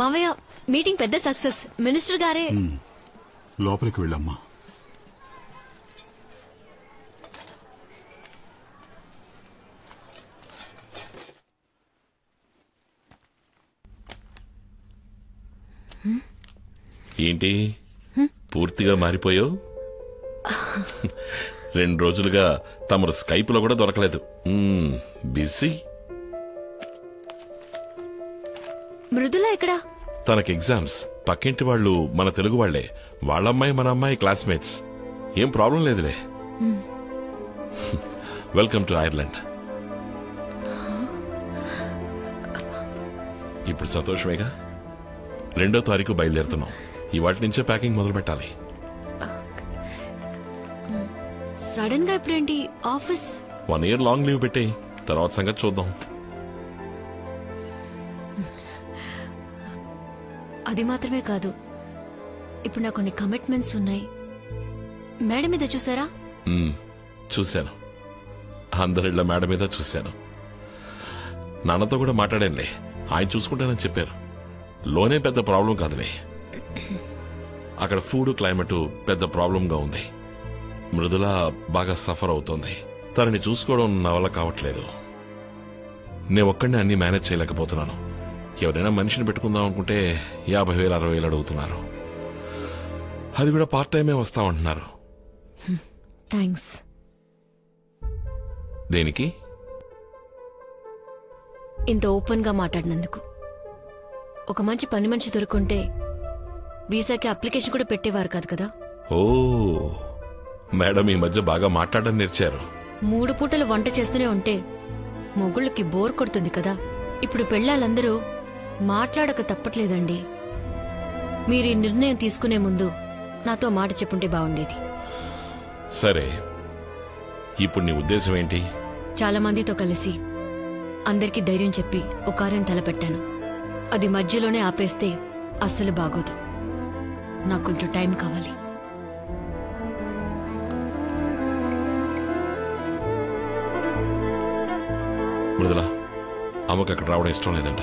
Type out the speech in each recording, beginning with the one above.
మావయ్య మీటింగ్ పెద్ద success. Minister గారే. లోపలికి వెళ్ళమ్మా. ఏంటి పూర్తిగా మారిపోయావు? 2 రోజులుగా తమరు స్కైప్ లో కూడా దొరకలేదు. బిజీ. మృదుల ఎక్కడా? తనకి ఎగ్జామ్స్. పక్కింటి వాళ్ళు మన తెలుగు వాళ్లే. వాళ్ళమ్మాయి మన అమ్మాయి క్లాస్మేట్స్. ఏం ప్రాబ్లం లేదులే. Welcome to Ireland. ఇప్పుడు సంతోషమేగా? 2వ తారీఖు బయలుదేరుతున్నాం. ఇవాటి నుంచే ప్యాకింగ్ మొదలు పెట్టాలి. సడన్ గా ఇప్పుడేంటి ఆఫీస్? 1 year లాంగ్ లీవ్ పెట్టే తర్వాత సంగతి చూద్దాం. అది మాత్రమే కాదు, ఇప్పుడు నాకు కొన్ని కమిట్మెంట్స్ ఉన్నాయి. మేడం మీద చూసారా? చూశాను. అందరిళ్ళ మేడం మీద చూశాను. నాన్నతో కూడా మాట్లాడానులే. ఆయన చూసుకుంటానని చెప్పారు. లోనే పెద్ద ప్రాబ్లం కాదులే. అక్కడ ఫుడ్ క్లైమేట్ పెద్ద ప్రాబ్లంగా ఉంది. మృదుల బాగా సఫర్ అవుతోంది. తనని చూసుకోవడం నా వల్ల కావట్లేదు. నేను ఒక్కడినే అన్ని మేనేజ్ చేయలేకపోతున్నాను. ఎవరైనా మనిషిని పెట్టుకుందాం అనుకుంటే 50,000 60,000 అడుగుతున్నారు. అది కూడా పార్ట్ టైమే వస్తామంటున్నారు. థ్యాంక్స్. దేనికి? ఇంత ఓపెన్ గా మాట్లాడినందుకు. ఒక మంచి పని మనిషి దొరుకుంటే వీసాకి అప్లికేషన్ కూడా పెట్టేవారు కాదు కదా. ఓ, మేడం ఈ మధ్య బాగా మాట్లాడడం నేర్చారు. 3 పూటలు వంట చేస్తూనే ఉంటే మొగుళ్ళకి బోర్ కొడుతుంది కదా. ఇప్పుడు పెళ్ళాలందరూ మాట్లాడక తప్పట్లేదండి. మీరు ఈ నిర్ణయం తీసుకునే ముందు నాతో మాట చెప్పుంటే బాగుండేది. సరే, ఇప్పుడు నీ ఉద్దేశం ఏంటి? చాలా మందితో కలిసి అందరికీ ధైర్యం చెప్పి ఒక కార్యం తలపెట్టాను. అది మధ్యలోనే ఆపేస్తే అస్సలు బాగోదు. నాకు కొంచెం టైం కావాలి. మృదుల, అమ్మకు అక్కడ రావడం ఇష్టం లేదంట.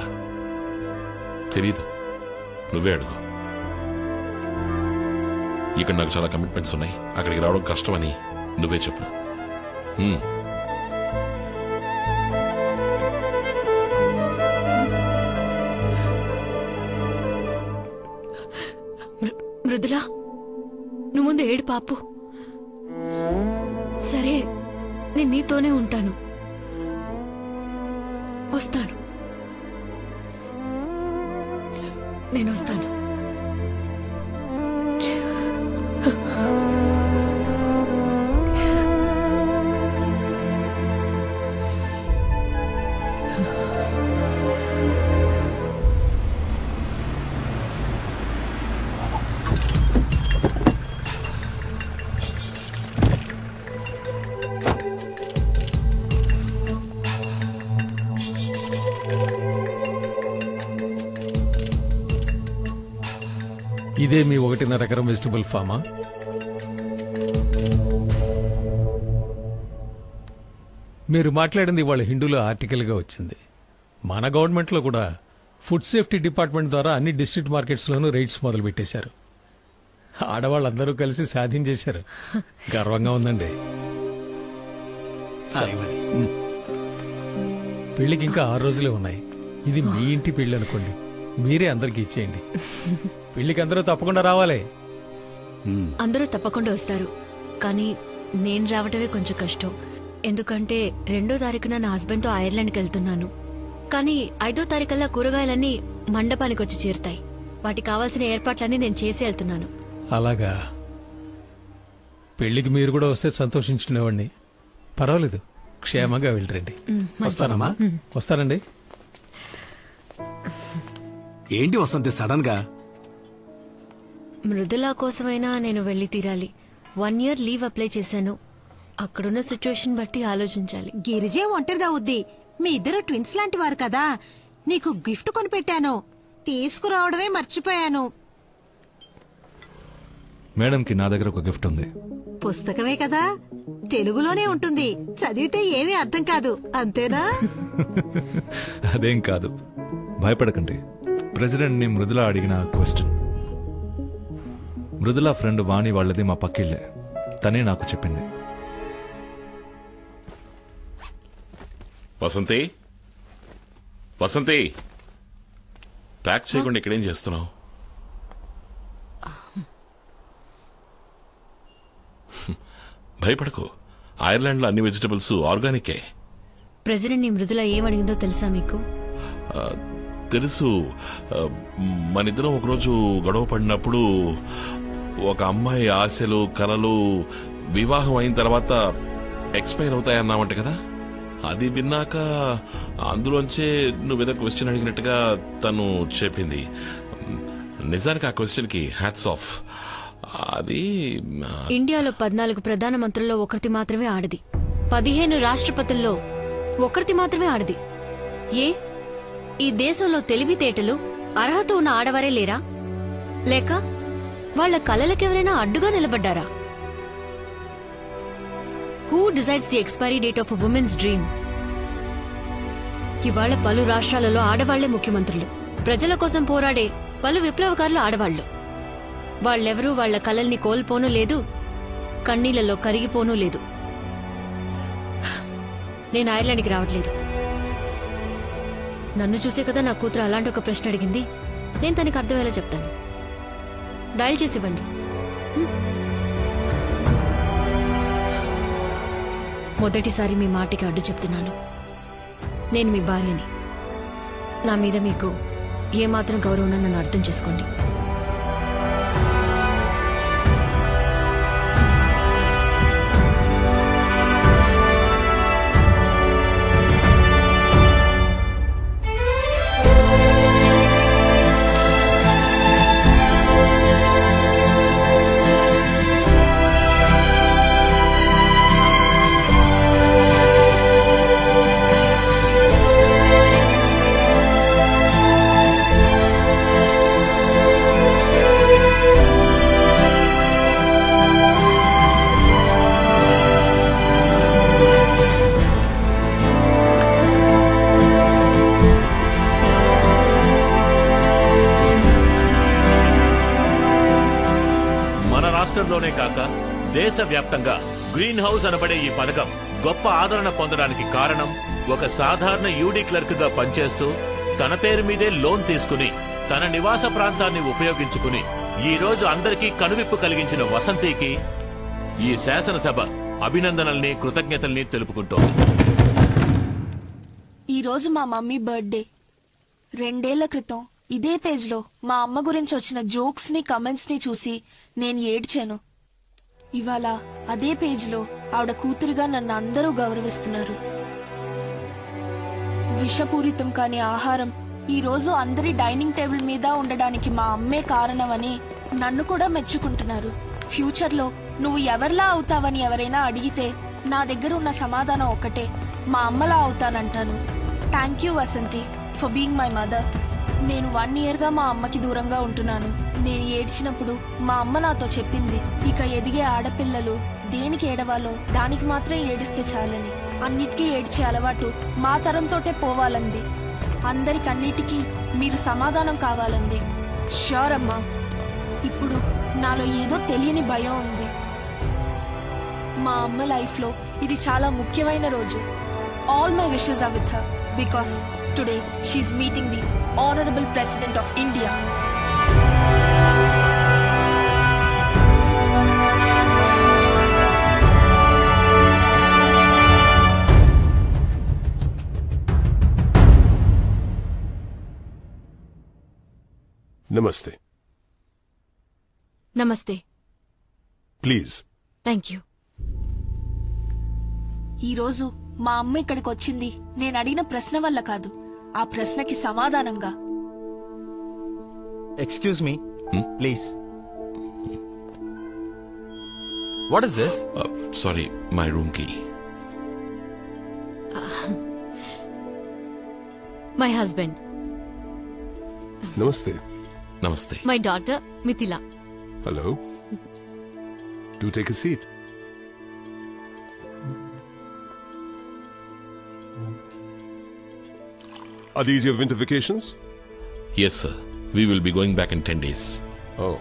తెలీదు, నువ్వే అడుగు. ఇక్కడ నాకు చాలా కమిట్మెంట్స్ ఉన్నాయి. అక్కడికి రావడం కష్టమని నువ్వే చెప్పు. మృదులా, నువ్వు ముందు ఏడు పాపు. సరే, నేను నీతోనే ఉంటాను. వస్తాను, నేను వస్తాను. ఇదే మీ 1.5 ఎకరం వెజిటబుల్ ఫామా? మీరు మాట్లాడింది వాళ్ళ హిందూలో ఆర్టికల్గా వచ్చింది. మన గవర్నమెంట్లో కూడా ఫుడ్ సేఫ్టీ డిపార్ట్మెంట్ ద్వారా అన్ని డిస్ట్రిక్ట్ మార్కెట్స్లోనూ రైడ్స్ మొదలు పెట్టేశారు. ఆడవాళ్ళందరూ కలిసి సాధించేశారు. గర్వంగా ఉందండి. పెళ్లికి ఇంకా 6 రోజులే ఉన్నాయి. ఇది మీ ఇంటి పెళ్లి అనుకోండి. మీరే అందరికి ఇచ్చేయండి. పెళ్లికి అందరూ తప్పకుండా రావాలి. అందరూ తప్పకుండా వస్తారు, కానీ నేను రావటమే కొంచెం కష్టం. ఎందుకంటే 2వ తారీఖున నా హస్బెండ్ తో ఐర్లాండ్కి వెళ్తున్నాను. కానీ 5వ తారీఖల్లా కూరగాయలన్నీ మండపానికి వచ్చి చేరుతాయి. వాటికి కావాల్సిన ఏర్పాట్లన్నీ నేను చేసి వెళ్తున్నాను. అలాగా? పెళ్లికి మీరు కూడా వస్తే సంతోషించుకునేవాడిని. పర్వాలేదు, క్షేమంగా వెళ్ళరండి. వస్తానమ్మా. వస్తానండి. ఏంటి వసంతి సడన్ గా? మృదులా కోసమైనా నేను వెళ్లి తీరాలి. 1 year లీవ్ అప్లై చేశాను. అక్కడున్న సిచ్యువేషన్ బట్టి ఆలోచించాలి. గిరిజే ఒంటరిగా అవుద్ది. మీ ఇద్దరు ట్విన్స్ లాంటి వారు కదా. నీకు గిఫ్ట్ కొనిపెట్టాను, తీసుకురావడమే మర్చిపోయాను. మేడంకి నా దగ్గర ఒక గిఫ్ట్ ఉంది. పుస్తకమే కదా, తెలుగులోనే ఉంటుంది. చదివితే ఏమీ అర్థం కాదు, అంతేనా? అదేం కాదు, భయపడకండి. ప్రెసిడెంట్ని మృదుల అడిగిన క్వశ్చన్. మృదుల ఫ్రెండ్ వాణి వాళ్ళది మా పక్కిళ్ళే. తనే నాకు చెప్పింది. వసంతి, వసంతి, ప్యాక్ చేయకుండా ఇక్కడేం చేస్తున్నావు? భయపడకు, ఐర్లాండ్ లో అన్ని వెజిటబుల్స్ ఆర్గానికే. ప్రెసిడెంట్ ని మృదుల ఏమడిగిందో తెలుసా మీకు? తెలుసు. మనిద్దరం ఒకరోజు గొడవ పడినప్పుడు ఒక అమ్మాయి ఆశలు, కలలు వివాహం అయిన తర్వాత ఎక్స్పైర్ అవుతాయన్నామంట కదా. అది విన్నాక అందులోంచే నువ్వేదో క్వశ్చన్ అడిగినట్టుగా తను చెప్పింది. నిజానికి ఆ క్వశ్చన్ కి హ్యాట్స్ ఆఫ్. అది ఇండియాలో 14 ప్రధానమంత్రుల్లో ఒకరిది మాత్రమే ఆడది, 15 రాష్ట్రపతుల్లో ఒకరిది మాత్రమే ఆడది. ఏ ఈ దేశంలో తెలివితేటలు, అర్హత ఉన్న ఆడవారే లేరా? లేక వాళ్ల కలలకెవరైనా అడ్డుగా నిలబడ్డారా? Who decides the expiry date of a women's dream? ఇవాళ పలు రాష్ట్రాలలో ఆడవాళ్లే ముఖ్యమంత్రులు. ప్రజల కోసం పోరాడే పలు విప్లవకారులు ఆడవాళ్లు. వాళ్ళెవరూ వాళ్ల కలల్ని కోల్పోనూ లేదు, కన్నీళ్లలో కరిగిపోనూ లేదు. నేను ఐర్లాండ్కి రావట్లేదు. నన్ను చూసే కదా నా కూతురు అలాంటి ఒక ప్రశ్న అడిగింది. నేను తనకి అర్థమయ్యేలా చెప్తాను. డయల్ చేసి ఇవ్వండి. మొదటిసారి మీ మాటకి అడ్డు చెప్తున్నాను. నేను మీ భార్యని. నా మీద మీకు ఏమాత్రం గౌరవం నన్ను అర్థం చేసుకోండి. రాష్ట్రంలోనే కాక దేశవ్యాప్తంగా గ్రీన్ హౌస్ అనబడే ఈ పథకం గొప్ప ఆదరణ పొందడానికి కారణం ఒక సాధారణ యూడీ క్లర్క్ గా పనిచేస్తూ తన పేరు మీదే లోన్ తీసుకుని తన నివాస ప్రాంతాన్ని ఉపయోగించుకుని ఈ రోజు అందరికీ కనువిప్పు కలిగించిన వసంతికి ఈ శాసనసభ అభినందనల్ని, కృతజ్ఞతల్ని తెలుపుకుంటోంది. ఈ రోజు మా మమ్మీ బర్త్డే. 2 ఏళ్ల క్రితం ఇదే పేజ్లో మా అమ్మ గురించి వచ్చిన జోక్స్ ని, కమెంట్స్ ని చూసి నేను ఏడ్చాను. ఇవాళ అదే పేజ్లో ఆవిడ కూతురిగా నన్ను అందరూ గౌరవిస్తున్నారు. విషపూరితం కాని ఆహారం ఈ రోజు అందరి డైనింగ్ టేబుల్ మీద ఉండడానికి మా అమ్మే కారణమని నన్ను కూడా మెచ్చుకుంటున్నారు. ఫ్యూచర్ లో నువ్వు ఎవరిలా అవుతావని ఎవరైనా అడిగితే నా దగ్గర ఉన్న సమాధానం ఒక్కటే, మా అమ్మలా అవుతానంటాను. Thank you Vasanthi for being my mother. నేను 1 year గా మా అమ్మకి దూరంగా ఉంటున్నాను. నేను ఏడ్చినప్పుడు మా అమ్మ నాతో చెప్పింది, ఇక ఎదిగే ఆడపిల్లలు దేనికి ఏడవాలో దానికి మాత్రం ఏడిస్తే చాలని. అన్నిటికీ ఏడ్చే అలవాటు మా తరంతోటే పోవాలంది. అందరికన్నిటికీ మీరు సమాధానం కావాలంది. ష్యూర్ అమ్మా. ఇప్పుడు నాలో ఏదో తెలియని భయం ఉంది. మా అమ్మ లైఫ్ లో ఇది చాలా ముఖ్యమైన రోజు. All my wishes are with her because today she is meeting the honourable president of India. నమస్తే. నమస్తే. ప్లీజ్. Thank you. ఈ రోజు మా అమ్మ ఇక్కడికి వచ్చింది నేను అడిగిన ప్రశ్న వల్ల కాదు, ఆ ప్రశ్నకి సమాధానంగా. Excuse me please. What is this? Sorry, my room key. My husband. నమస్తే. నమస్తే. My daughter Mithila. Hello. Do take a seat. Are these your winter vacations? Yes, sir. We will be going back in 10 days. Oh.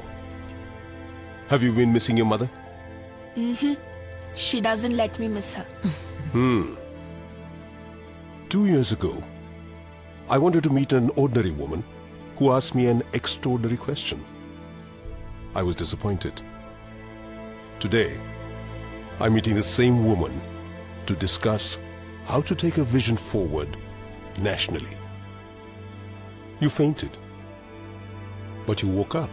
Have you been missing your mother? She doesn't let me miss her. 2 years ago, I wanted to meet an ordinary woman who asked me an extraordinary question. I was disappointed. Today, I'm meeting the same woman to discuss how to take a vision forward nationally. You fainted, but you woke up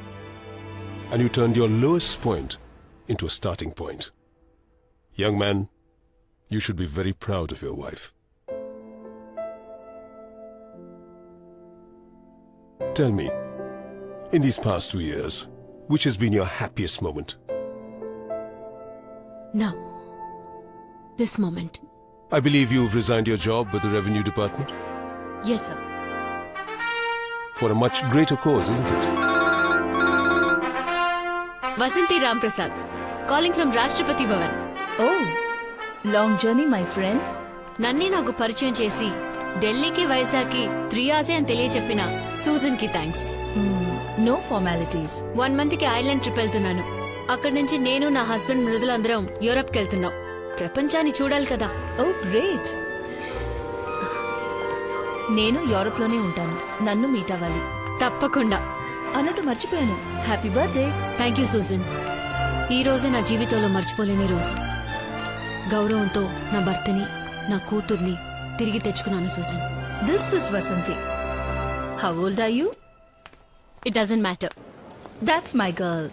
and you turned your lowest point into a starting point. Young man, you should be very proud of your wife. Tell me, in these past 2 years, which has been your happiest moment? Now, this moment. I believe you've resigned your job with the Revenue Department Yes, sir. for a much greater cause, isn't it? Vasanti Ramprasad, calling from Rashtrapati Bhavan. Oh, long journey, my friend. నన్నే నాకు పరిచయం చేసి ఢిల్లీకి వైజాగ్కి 3 hours అని తెలియచెప్పిన Susan కి thanks. No formalities. 1 month కి Ireland trip వెళ్తున్నాను. అక్కడి నుంచి నేను నా హస్బెండ్ మృదులందరం యూరప్ కి వెళ్తున్నాం. ప్రపంచాన్ని చూడాలి కదా. Oh, great. నేను యూరోప్ లోనే ఉంటాను. నన్ను మీట్ అవ్వాలి. తప్పకుండా. అన్నట్టు మర్చిపోయాను. Happy birthday. Thank you Susan. ఈ రోజే నా జీవితంలో మర్చిపోలేని రోజు. గౌరవంతో నా భర్తని నా కూతుర్ని తిరిగి తెచ్చుకున్నాను Susan. This is Vasanthi. How old are you? It doesn't matter. That's my girl.